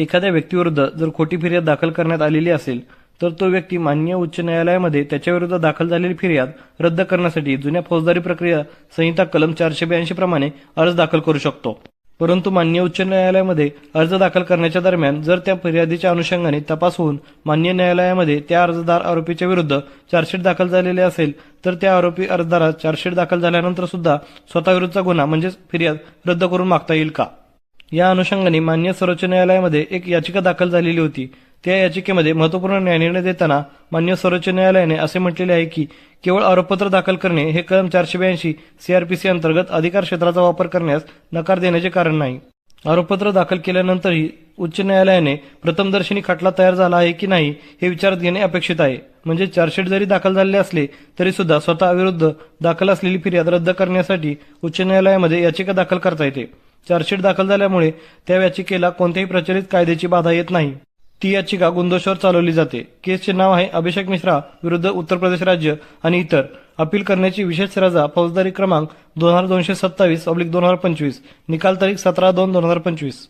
एखाद्या व्यक्तीविरुद्ध जर खोटी फिर्याद दाखल करण्यात आलेली असेल तर तो व्यक्ती माननीय उच्च न्यायालयामध्ये त्याच्याविरुद्ध दाखल झालेली फिर्याद रद्द करण्यासाठी जुन्या फौजदारी प्रक्रिया संहिता कलम 482 प्रमाणे अर्ज दाखल करू शकतो। परंतु माननीय उच्च न्यायालयामध्ये अर्ज दाखल करण्याच्या दरम्यान जर त्या फिर्यादीच्या अनुषंगाने तपास होऊन माननीय न्यायालयामध्ये त्या अर्जदार आरोपीच्या विरुद्ध चार्जशीट दाखल झालेले असेल तर त्या आरोपी अर्जदारास चार्जशीट दाखल झाल्यानंतर सुद्धा स्वतःविरुद्धचा गुन्हा म्हणजेच फिर्याद रद्द करून मागता येईल का? या अनुषंगाने माननीय सर्वोच्च न्यायालयामध्ये एक याचिका दाखल झालेली होती। त्या याचिकेमध्ये महत्त्वपूर्ण न्यायनिर्णय देताना माननीय सर्वोच्च न्यायालयाने असे म्हटलेले आहे की केवळ आरोपपत्र दाखल करणे हे कलम 482 सीआरपीसी अंतर्गत अधिकार क्षेत्राचा वापर करण्यास नकार देण्याचे कारण नाही। आरोपपत्र दाखल केल्यानंतरही उच्च न्यायालयाने प्रथमदर्शनी खटला तयार झाला आहे की नाही हे विचारात घेणे अपेक्षित आहे। म्हणजे चार्जशीट जरी दाखल झाले असले तरी सुद्धा स्वतः विरुद्ध दाखल असलेली फिर्याद रद्द करण्यासाठी उच्च न्यायालयामध्ये याचिका दाखल करता येते। चार्जशीट दाखल झाल्यामुळे त्या याचिकेला कोणत्याही प्रचलित कायद्याची बाधा येत नाही। ती याचिका गुंदोशावर चालवली जाते। केसचे नाव आहे अभिषेक मिश्रा विरुद्ध उत्तर प्रदेश राज्य आणि इतर। अपील करण्याची विशेष रजा फौजदारी क्रमांक 2227/2025 निकाल तारीख 17/2/2025।